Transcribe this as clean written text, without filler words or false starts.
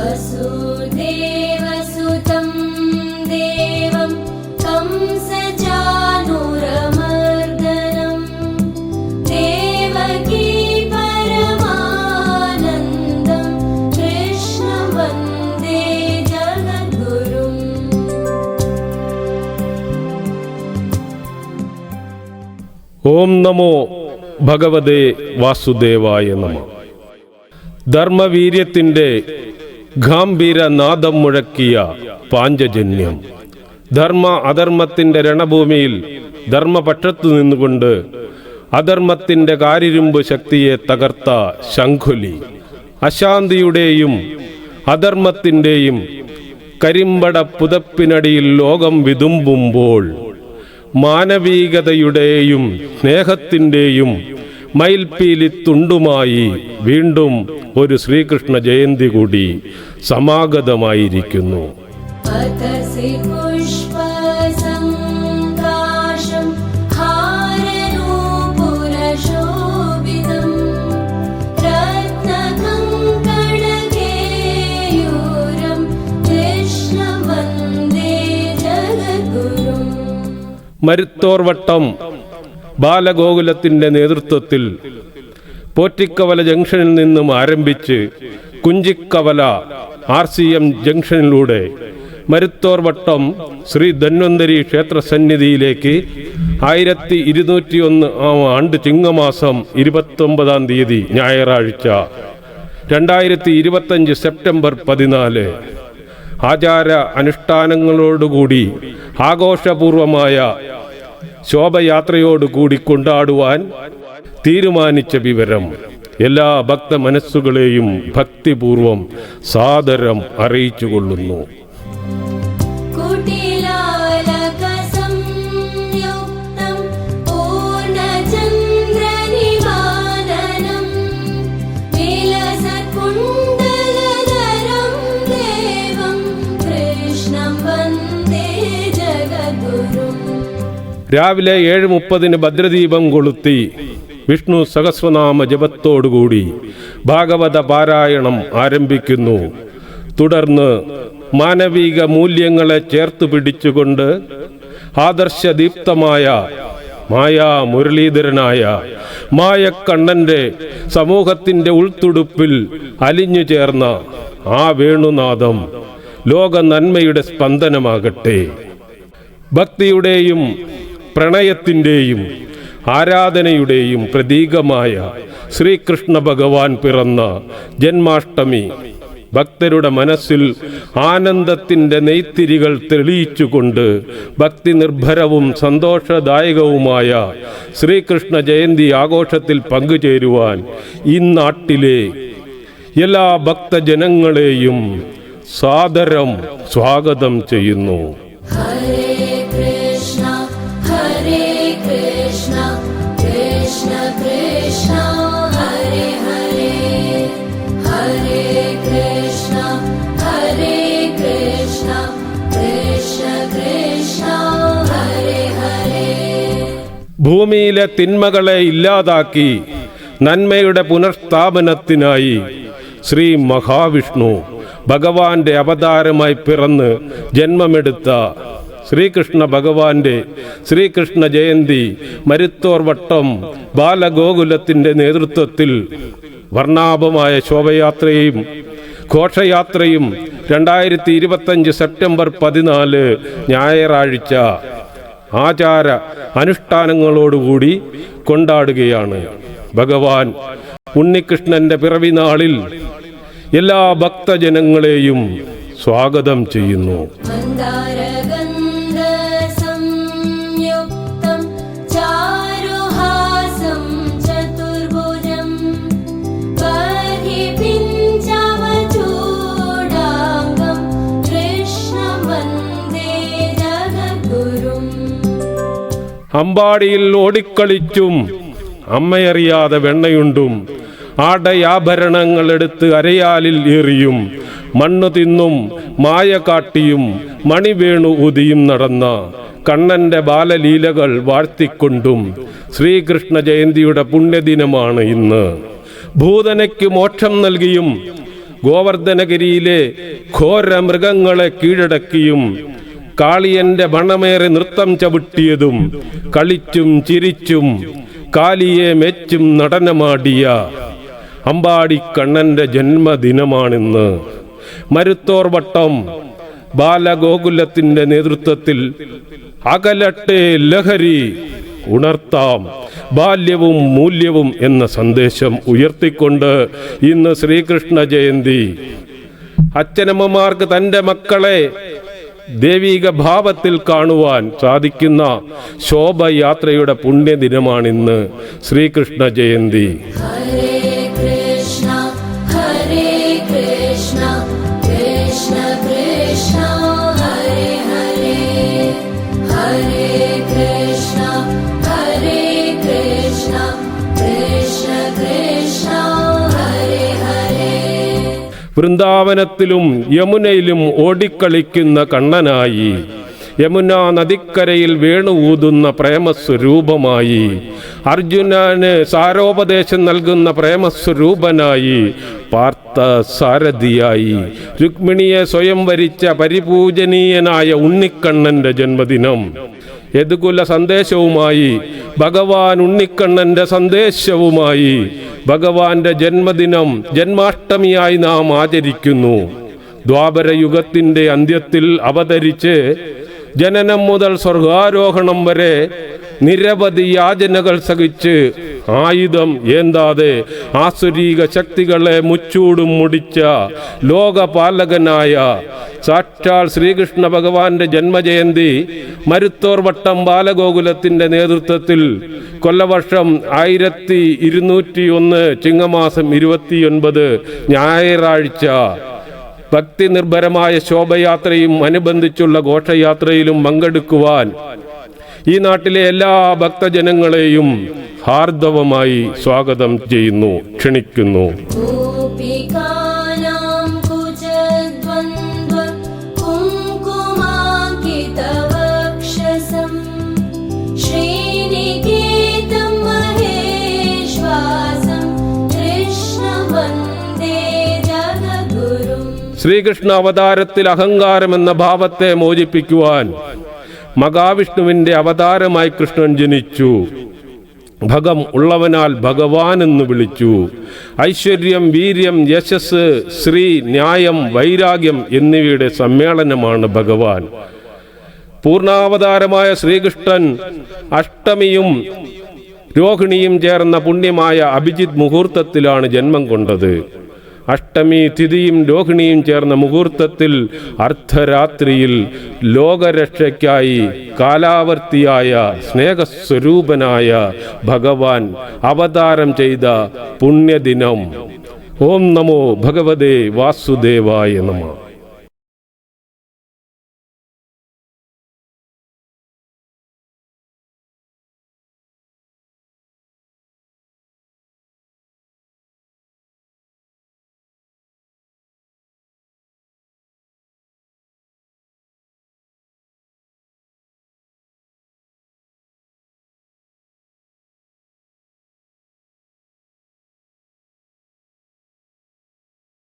വസുദേവസുതം ദേവം കംസചാനൂരമർദ്ദനം ദേവകീ പരമാനന്ദം കൃഷ്ണം വന്ദേ ജഗദ്ഗുരും. ഓം നമോ ഭഗവതേ വാസുദേവായ നമഃ. ധർമ്മവീര്യത്തിൻ്റെ ഗാംഭീരനാദം മുഴക്കിയ പാഞ്ചജന്യം. ധർമ്മ അധർമ്മത്തിൻ്റെ രണഭൂമിയിൽ ധർമ്മപക്ഷത്തു നിന്നുകൊണ്ട് അധർമ്മത്തിൻ്റെ കാരിരുമ്പ് ശക്തിയെ തകർത്ത ശംഖുലി. അശാന്തിയുടെയും അധർമ്മത്തിൻ്റെയും കരിമ്പട പുതപ്പിനടിയിൽ ലോകം വിതുമ്പുമ്പോൾ മാനവികതയുടെയും സ്നേഹത്തിൻ്റെയും മയിൽപ്പീലി തുണ്ടുമായി വീണ്ടും ഒരു ശ്രീകൃഷ്ണ ജയന്തി കൂടി സമാഗതമായിരിക്കുന്നു. മരുത്തോർവട്ടം ബാലഗോകുലത്തിൻ്റെ നേതൃത്വത്തിൽ പോറ്റിക്കവല ജംഗ്ഷനിൽ നിന്നും ആരംഭിച്ച് കുഞ്ചിക്കവല RCM ജംഗ്ഷനിലൂടെ മരുത്തോർവട്ടം ശ്രീ ധന്വന്തരി ക്ഷേത്ര സന്നിധിയിലേക്ക് 1201 ആണ്ട് ചിങ്ങമാസം 29 തീയതി ഞായറാഴ്ച 2025 സെപ്റ്റംബർ 14 ആചാര അനുഷ്ഠാനങ്ങളോടുകൂടി ആഘോഷപൂർവമായ ശോഭയാത്രയോടുകൂടി കൊണ്ടാടുവാൻ തീരുമാനിച്ച വിവരം എല്ലാ ഭക്ത മനസ്സുകളെയും ഭക്തിപൂർവം സാദരം അറിയിച്ചുകൊള്ളുന്നു. രാവിലെ 7:30 ഭദ്രദീപം കൊളുത്തി വിഷ്ണു സഹസ്രനാമ ജപത്തോടുകൂടി ഭാഗവത പാരായണം ആരംഭിക്കുന്നു. തുടർന്ന് മാനവിക മൂല്യങ്ങളെ ചേർത്ത് പിടിച്ചുകൊണ്ട് ആദർശദീപ്തമായ മായാ മുരളീധരനായ മായക്കണ്ണന്റെ സമൂഹത്തിൻ്റെ ഉൾത്തുടുപ്പിൽ അലിഞ്ഞു ചേർന്ന ആ വേണുനാദം ലോക നന്മയുടെ സ്പന്ദനമാകട്ടെ. ഭക്തിയുടെയും പ്രണയത്തിൻ്റെയും ആരാധനയുടെയും പ്രതീകമായ ശ്രീകൃഷ്ണ ഭഗവാൻ പിറന്ന ജന്മാഷ്ടമി ഭക്തരുടെ മനസ്സിൽ ആനന്ദത്തിൻ്റെ നെയ്ത്തിരികൾ തെളിയിച്ചുകൊണ്ട് ഭക്തി നിർഭരവും സന്തോഷദായകവുമായ ശ്രീകൃഷ്ണ ജയന്തി ആഘോഷത്തിൽ പങ്കുചേരുവാൻ ഈ നാട്ടിലെ എല്ലാ ഭക്തജനങ്ങളെയും സാദരം സ്വാഗതം ചെയ്യുന്നു. ഭൂമിയിലെ തിന്മകളെ ഇല്ലാതാക്കി നന്മയുടെ പുനഃസ്ഥാപനത്തിനായി ശ്രീ മഹാവിഷ്ണു ഭഗവാന്റെ അവതാരമായി പിറന്ന് ജന്മമെടുത്ത ശ്രീകൃഷ്ണ ഭഗവാന്റെ ശ്രീകൃഷ്ണ ജയന്തി മരുത്തോർവട്ടം ബാലഗോകുലത്തിൻ്റെ നേതൃത്വത്തിൽ വർണ്ണാഭമായ ശോഭയാത്രയും ഘോഷയാത്രയും 2025 സെപ്റ്റംബർ 14 ഞായറാഴ്ച ആചാര അനുഷ്ഠാനങ്ങളോടുകൂടി കൊണ്ടാടുകയാണ്. ഭഗവാൻ ഉണ്ണികൃഷ്ണന്റെ പിറവി നാളിൽ എല്ലാ ഭക്തജനങ്ങളെയും സ്വാഗതം ചെയ്യുന്നു. അമ്പാടിയിൽ ഓടിക്കളിച്ചും അമ്മയറിയാതെ വെണ്ണയുണ്ടും ആടയാഭരണങ്ങളെടുത്ത് അരയാലിൽ എറിയും മണ്ണു തിന്നും മായ കാട്ടിയും മണിവേണു ഊതിയും നടന്ന കണ്ണന്റെ ബാലലീലകൾ വാഴ്ത്തിക്കൊണ്ടും ശ്രീകൃഷ്ണ ജയന്തിയുടെ പുണ്യദിനമാണ് ഇന്ന്. ഭൂതനയ്ക്ക് മോക്ഷം നൽകിയും ഗോവർദ്ധനഗിരിയിലെ ഘോര മൃഗങ്ങളെ കീഴടക്കിയും കാളിയന്റെ ബണമേറെ നൃത്തം ചവിട്ടിയതും കളിച്ചും ചിരിച്ചും കാലിയെ മെച്ചും നടനമാടിയ അമ്പാടിക്കണ്ണന്റെ ജന്മദിനമാണിന്ന്. മരുത്തോർ വട്ടം ബാലഗോകുലത്തിന്റെ നേതൃത്വത്തിൽ അകലട്ടെ ലഹരി, ഉണർത്താം ബാല്യവും മൂല്യവും എന്ന സന്ദേശം ഉയർത്തിക്കൊണ്ട് ഇന്ന് ശ്രീകൃഷ്ണ ജയന്തി. അച്ഛനമ്മമാർക്ക് തൻ്റെ മക്കളെ ദൈവിക ഭാവത്തിൽ കാണുവാൻ സാധിക്കുന്ന ശോഭയാത്രയുടെ പുണ്യദിനമാണിന്ന് ശ്രീകൃഷ്ണ ജയന്തി. ഹരേ കൃഷ്ണ ഹരേ കൃഷ്ണ കൃഷ്ണ കൃഷ്ണ ഹരേ ഹരേ, ഹരേ കൃഷ്ണ ഹരേ കൃഷ്ണ കൃഷ്ണ കൃഷ്ണ ഹരേ ഹരേ. വൃന്ദാവനത്തിലും യമുനയിലും ഓടിക്കളിക്കുന്ന കണ്ണനായി, യമുന നദിക്കരയിൽ വേണു ഊതുന്ന പ്രേമസ്വരൂപമായി, അർജുനന് സാരോപദേശം നൽകുന്ന പ്രേമസ്വരൂപനായി, പാർത്ഥ സാരഥിയായി, രുക്മിണിയെ സ്വയം വരിച്ച പരിപൂജനീയനായ ഉണ്ണിക്കണ്ണന്റെ ജന്മദിനം. യദുകുല സന്ദേശവുമായി, ഭഗവാൻ ഉണ്ണിക്കണ്ണന്റെ സന്ദേശവുമായി ഭഗവാന്റെ ജന്മദിനം ജന്മാഷ്ടമിയായി നാം ആചരിക്കുന്നു. ദ്വാപരയുഗത്തിന്റെ അന്ത്യത്തിൽ അവതരിച്ച് ജനനം മുതൽ സ്വർഗാരോഹണം വരെ നിരവധി യാചനകൾ സഹിച്ച് ആയുധം ഏന്താതെ ആസുരീക ശക്തികളെ മുച്ചൂടും മുടിച്ച ലോകപാലകനായ സാക്ഷാൽ ശ്രീകൃഷ്ണ ഭഗവാന്റെ ജന്മജയന്തി മരുത്തോർ വട്ടം ബാലഗോകുലത്തിന്റെ നേതൃത്വത്തിൽ കൊല്ലവർഷം 1201 ചിങ്ങമാസം 29 ഞായറാഴ്ച ഭക്തി നിർഭരമായ ശോഭയാത്രയും അനുബന്ധിച്ചുള്ള ഘോഷയാത്രയിലും പങ്കെടുക്കുവാൻ ഈ നാട്ടിലെ എല്ലാ ഭക്തജനങ്ങളെയും ഹാർദവമായി സ്വാഗതം ചെയ്യുന്നു, ക്ഷണിക്കുന്നു. ഗോപികാനാം കുജദ്വന്ദ്വ കുങ്കുമാങ്കിതവക്ഷസം ശ്രീനികേതം മഹേശ്വാസം കൃഷ്ണം വന്ദേ ജഗദ്ഗുരും. ശ്രീകൃഷ്ണ അവതാരത്തിൽ അഹങ്കാരമെന്ന ഭാവത്തെ മോചിപ്പിക്കുവാൻ മഹാവിഷ്ണുവിന്റെ അവതാരമായി കൃഷ്ണൻ ജനിച്ചു. ഭഗം ഉള്ളവനാൽ ഭഗവാൻ എന്ന് വിളിച്ചു. ഐശ്വര്യം, വീര്യം, യശസ്, ശ്രീ, ന്യായം, വൈരാഗ്യം എന്നിവയുടെ സമ്മേളനമാണ് ഭഗവാൻ. പൂർണ്ണാവതാരമായ ശ്രീകൃഷ്ണൻ അഷ്ടമിയും രോഹിണിയും ചേർന്ന പുണ്യമായ അഭിജിത് മുഹൂർത്തത്തിലാണ് ജന്മം കൊണ്ടത്. അഷ്ടമി തിഥിയും രോഹിണിയും ചേർന്ന മുഹൂർത്തത്തിൽ അർദ്ധരാത്രിയിൽ ലോകരക്ഷയ്ക്കായി കാലാവർത്തിയായ സ്നേഹസ്വരൂപനായ ഭഗവാൻ അവതാരം ചെയ്ത പുണ്യദിനം. ഓം നമോ ഭഗവതേ വാസുദേവായ നമഃ.